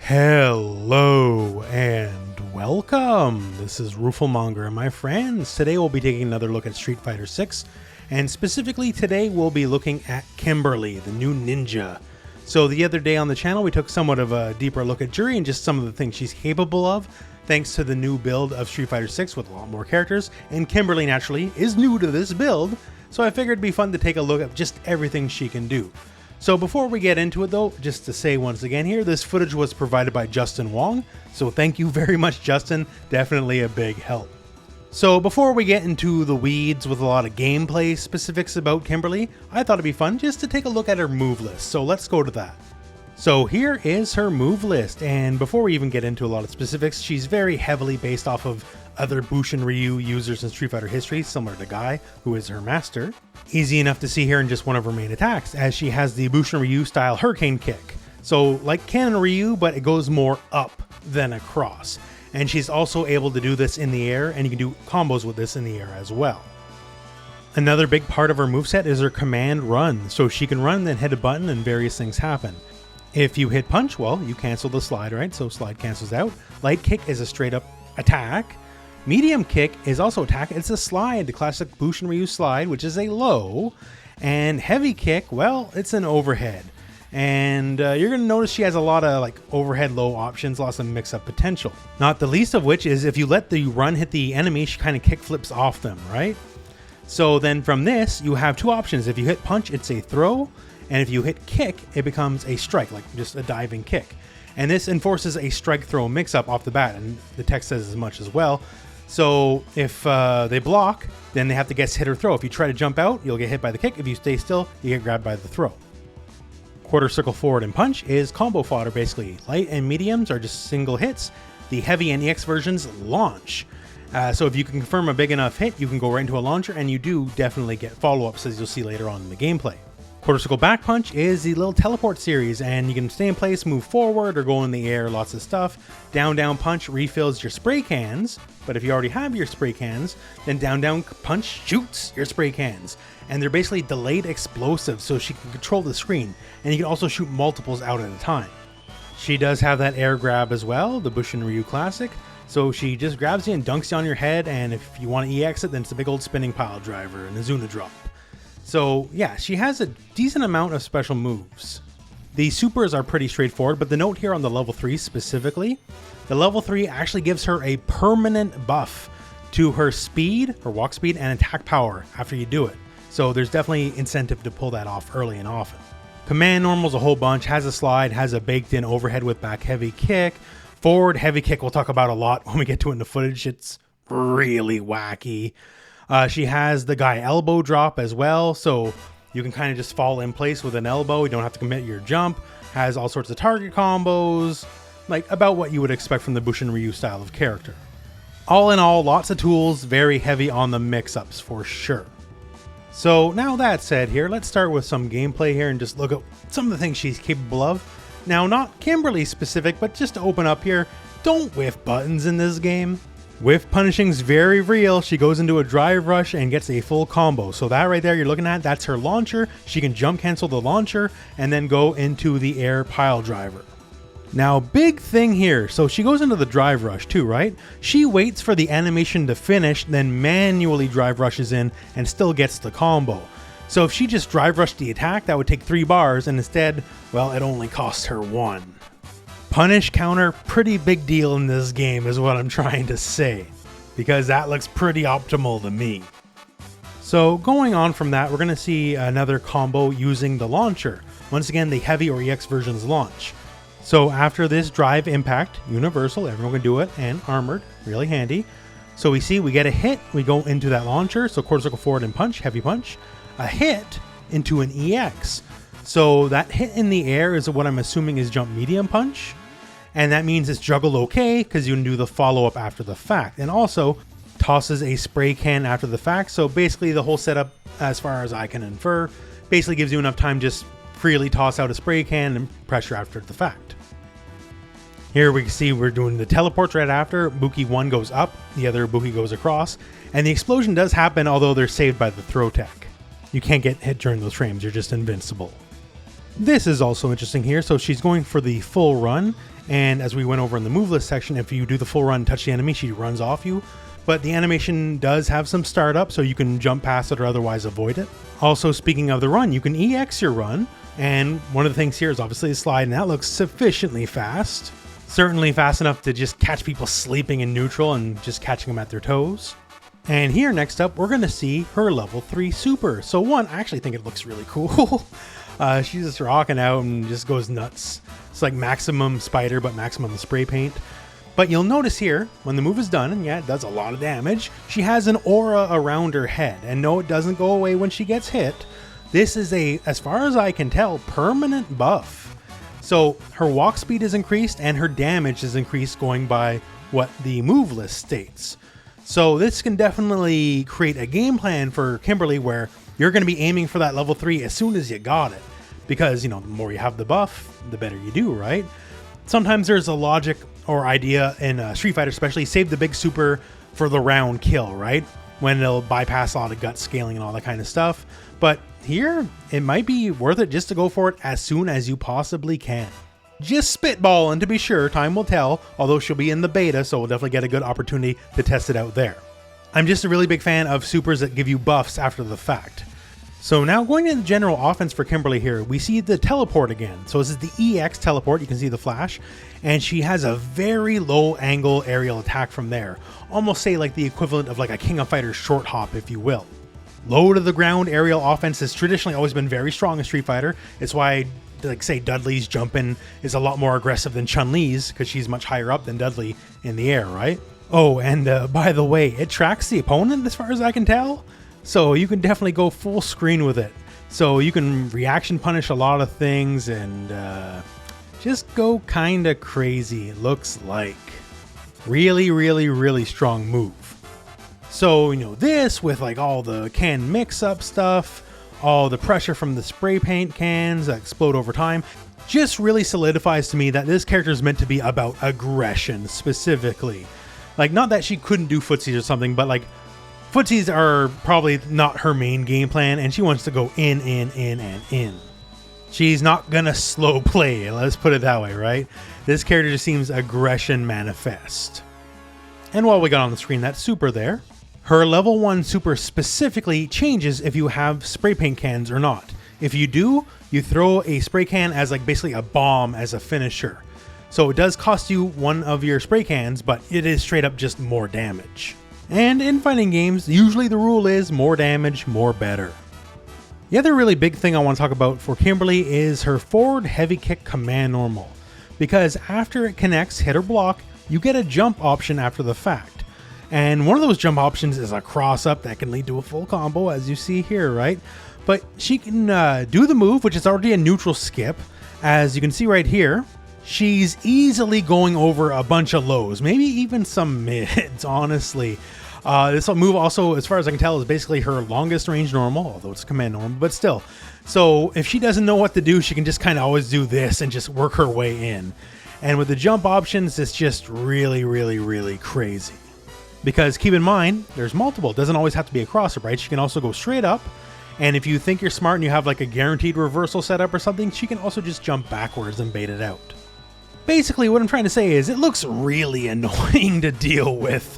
Hello and welcome. This is Rooflemonger and my friends. Today we'll be taking another look at Street Fighter 6, and specifically today we'll be looking at Kimberly, the new ninja. So the other day on the channel we took somewhat of a deeper look at Juri and just some of the things she's capable of, thanks to the new build of Street Fighter 6 with a lot more characters, and Kimberly naturally is new to this build, so I figured it'd be fun to take a look at just everything she can do. So before we get into it though, just to say once again here, this footage was provided by Justin Wong, so thank you very much Justin, definitely a big help. So before we get into the weeds with a lot of gameplay specifics about Kimberly, I thought it'd be fun just to take a look at her move list, so let's go to that. So here is her move list, and before we even get into a lot of specifics, she's very heavily based off of other Bushin Ryu users in Street Fighter history, similar to Guy, who is her master. Easy enough to see here in just one of her main attacks, as she has the Bushin Ryu style Hurricane Kick. So like Canon Ryu, but it goes more up than across. And she's also able to do this in the air, and you can do combos with this in the air as well. Another big part of her moveset is her command run, so she can run then hit a button and various things happen. If you hit punch, well, you cancel the slide, right? So slide cancels out. Light kick is a straight up attack. Medium kick is also attack. It's a slide, the classic Bushin Ryu slide, which is a low. And heavy kick, well, it's an overhead. And you're going to notice she has a lot of like overhead low options, lots of mix-up potential. Not the least of which is if you let the run hit the enemy, she kind of kick flips off them, right? So then from this, you have two options. If you hit punch, it's a throw. And if you hit kick, it becomes a strike, like just a diving kick. And this enforces a strike throw mix-up off the bat, and the text says as much as well. So if they block, then they have to guess hit or throw. If you try to jump out, you'll get hit by the kick. If you stay still, you get grabbed by the throw. Quarter circle forward and punch is combo fodder basically. Light and mediums are just single hits. The heavy and EX versions launch. So if you can confirm a big enough hit, you can go right into a launcher, and you do definitely get follow-ups as you'll see later on in the gameplay. Quarter circle back punch is the little teleport series, and you can stay in place, move forward, or go in the air, lots of stuff. Down down punch refills your spray cans, but if you already have your spray cans, then down down punch shoots your spray cans. And they're basically delayed explosives, so she can control the screen, and you can also shoot multiples out at a time. She does have that air grab as well, the Bushin Ryu classic, so she just grabs you and dunks you on your head, and if you want to EX it, then it's a big old spinning pile driver and a Zuna drop. So yeah, she has a decent amount of special moves. The supers are pretty straightforward, but the note here on the level 3 specifically, the level 3 actually gives her a permanent buff to her speed, her walk speed, and attack power after you do it. So there's definitely incentive to pull that off early and often. Command normal's a whole bunch, has a slide, has a baked in overhead with back heavy kick. Forward heavy kick we'll talk about a lot when we get to it in the footage, it's really wacky. She has the Guy elbow drop as well, so you can kind of just fall in place with an elbow. You don't have to commit your jump. Has all sorts of target combos, like about what you would expect from the Bushin Ryu style of character. All in all, lots of tools, very heavy on the mix-ups for sure. So now that said here, let's start with some gameplay here and just look at some of the things she's capable of. Now, not Kimberly specific, but just to open up here, don't whiff buttons in this game. Whiff punishing's very real. She goes into a drive rush and gets a full combo. So that right there you're looking at, that's her launcher. She can jump cancel the launcher and then go into the air pile driver. Now, big thing here. So she goes into the drive rush too, right? She waits for the animation to finish, then manually drive rushes in and still gets the combo. So if she just drive rushed the attack, that would take 3 bars, and instead, well, it only costs her 1. Punish counter, pretty big deal in this game is what I'm trying to say, because that looks pretty optimal to me. So going on from that, we're going to see another combo using the launcher. Once again, the heavy or EX versions launch. So after this drive impact, universal, everyone can do it, and armored, really handy. So we see we get a hit, we go into that launcher, so quarter circle forward and punch, heavy punch. A hit into an EX. So that hit in the air is what I'm assuming is jump medium punch. And that means it's juggle okay, because you can do the follow-up after the fact. And also tosses a spray can after the fact. So basically the whole setup, as far as I can infer, basically gives you enough time to just freely toss out a spray can and pressure after the fact. Here we can see we're doing the teleports right after. Buki 1 goes up, the other Buki goes across. And the explosion does happen, although they're saved by the throw tech. You can't get hit during those frames, you're just invincible. This is also interesting here. So she's going for the full run, And as we went over in the move list section, if you do the full run, touch the enemy, she runs off you. But the animation does have some startup, so you can jump past it or otherwise avoid it. Also, speaking of the run, you can EX your run. And one of the things here is obviously a slide, and that looks sufficiently fast. Certainly fast enough to just catch people sleeping in neutral and just catching them at their toes. And here, next up, we're going to see her level 3 super. So one, I actually think it looks really cool. She's just rocking out and just goes nuts. It's like maximum spider, but maximum spray paint. But you'll notice here, when the move is done, and yeah, it does a lot of damage, she has an aura around her head. And no, it doesn't go away when she gets hit. This is a, as far as I can tell, permanent buff. So her walk speed is increased and her damage is increased going by what the move list states. So this can definitely create a game plan for Kimberly where you're going to be aiming for that level 3 as soon as you got it. Because, you know, the more you have the buff, the better you do, right? Sometimes there's a logic or idea in Street Fighter especially, save the big super for the round kill, right? When it'll bypass a lot of gut scaling and all that kind of stuff. But here, it might be worth it just to go for it as soon as you possibly can. Just spitballing to be sure, time will tell, although she'll be in the beta, so we'll definitely get a good opportunity to test it out there. I'm just a really big fan of supers that give you buffs after the fact. So now going into the general offense for Kimberly here, we see the teleport again. So this is the EX teleport, you can see the flash, and she has a very low angle aerial attack from there. Almost say like the equivalent of like a King of Fighters short hop, if you will. Low to the ground aerial offense has traditionally always been very strong in Street Fighter. It's why, like say, Dudley's jumping is a lot more aggressive than Chun-Li's because she's much higher up than Dudley in the air, right? Oh, and by the way, it tracks the opponent as far as I can tell. So you can definitely go full screen with it. So you can reaction punish a lot of things and just go kind of crazy, it looks like. Really, really, really strong move. So, you know, this with like all the can mix-up stuff, all the pressure from the spray paint cans that explode over time, just really solidifies to me that this character is meant to be about aggression specifically. Like, not that she couldn't do footsies or something, but like, footsies are probably not her main game plan, and she wants to go in, and in. She's not gonna slow play, let's put it that way, right? This character just seems aggression manifest. And while we got on the screen that super there, her level 1 super specifically changes if you have spray paint cans or not. If you do, you throw a spray can as like basically a bomb as a finisher. So it does cost you one of your spray cans, but it is straight up just more damage. And in fighting games, usually the rule is more damage, more better. The other really big thing I want to talk about for Kimberly is her forward heavy kick command normal. Because after it connects hit or block, you get a jump option after the fact. And one of those jump options is a cross up that can lead to a full combo, as you see here, right? But she can do the move, which is already a neutral skip. As you can see right here, she's easily going over a bunch of lows, maybe even some mids, honestly. This move also, as far as I can tell, is basically her longest range normal, although it's command normal, but still. So if she doesn't know what to do, she can just kind of always do this and just work her way in. And with the jump options, it's just really, really, really crazy. Because keep in mind, there's multiple. It doesn't always have to be a cross-up, right? She can also go straight up. And if you think you're smart and you have like a guaranteed reversal setup or something, she can also just jump backwards and bait it out. Basically, what I'm trying to say is it looks really annoying to deal with.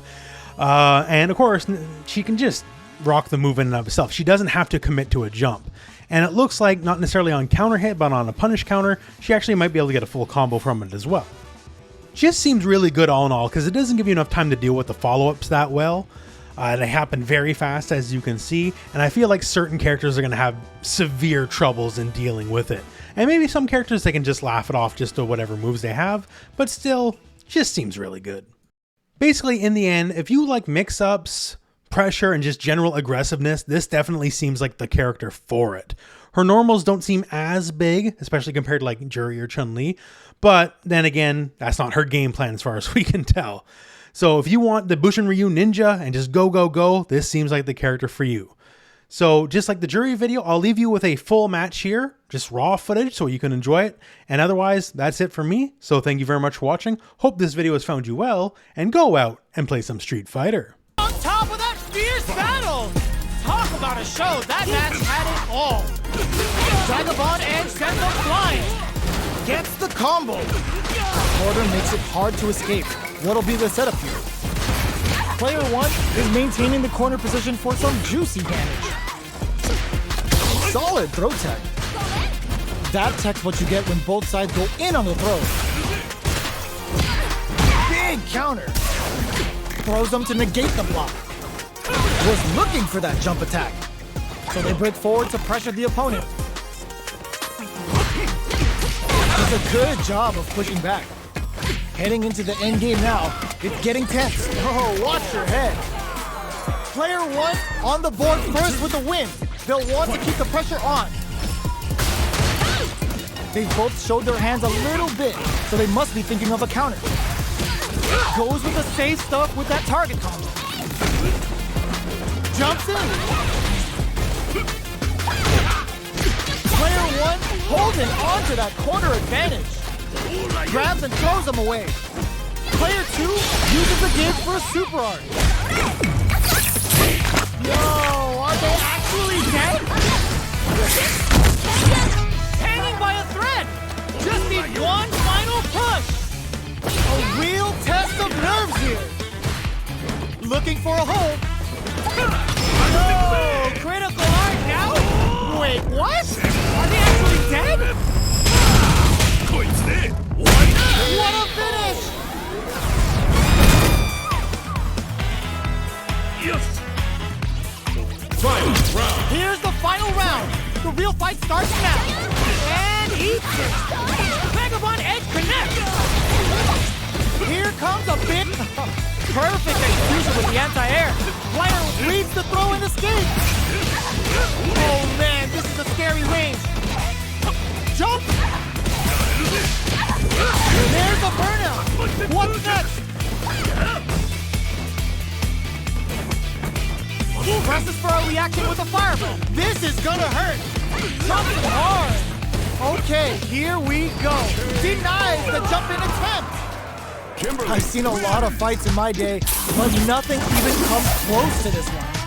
And of course, she can just rock the move in and of itself. She doesn't have to commit to a jump. And it looks like not necessarily on counter hit, but on a punish counter, she actually might be able to get a full combo from it as well. Just seems really good all in all, because it doesn't give you enough time to deal with the follow-ups that well. They happen very fast, as you can see, and I feel like certain characters are going to have severe troubles in dealing with it. And maybe some characters, they can just laugh it off just to whatever moves they have, but still, just seems really good. Basically, in the end, if you like mix-ups, pressure, and just general aggressiveness, this definitely seems like the character for it. Her normals don't seem as big, especially compared to like Jury or Chun-Li, but then again, that's not her game plan as far as we can tell. So if you want the Bushin Ryu Ninja and just go, go, go, this seems like the character for you. So just like the Jury video, I'll leave you with a full match here, just raw footage so you can enjoy it. And otherwise, that's it for me. So thank you very much for watching. Hope this video has found you well, and go out and play some Street Fighter. On top of that fierce battle! Talk about a show, that match had it all! Dragabond and sends them flying! Gets the combo! corridor makes it hard to escape. What'll be the setup here? Player 1 is maintaining the corner position for some juicy damage. Solid throw tech. That tech's what you get when both sides go in on the throw. Big counter. Throws them to negate the block. Was looking for that jump attack. So they break forward to pressure the opponent. Does a good job of pushing back. Heading into the end game now, it's getting tense. Oh, watch your head. Player 1 on the board first with the win. They'll want to keep the pressure on. They both showed their hands a little bit, so they must be thinking of a counter. Goes with the safe stuff with that target combo. Jumps in. Player 1 holding on to that corner advantage. Grabs and throws them away. Player 2 uses the give for a super art. Yo, are they actually dead? Hanging by a thread! Just need one final push! A real test of nerves here. Looking for a hold. No! Critical art now? Wait, what? Are they actually dead? What a finish! Here's the final round. The real fight starts now. And eats it. Vagabond Edge connects. Here comes a big, Perfect execution with the anti-air. player leads the throw and escape. Oh man, this is a scary range. Jump! There's a burnout. What's next? Presses for a reaction with a fireball. This is gonna hurt. Jumping hard. Okay, here we go. Denies the jump-in attempt. Kimberly. I've seen a lot of fights in my day, but nothing even comes close to this one.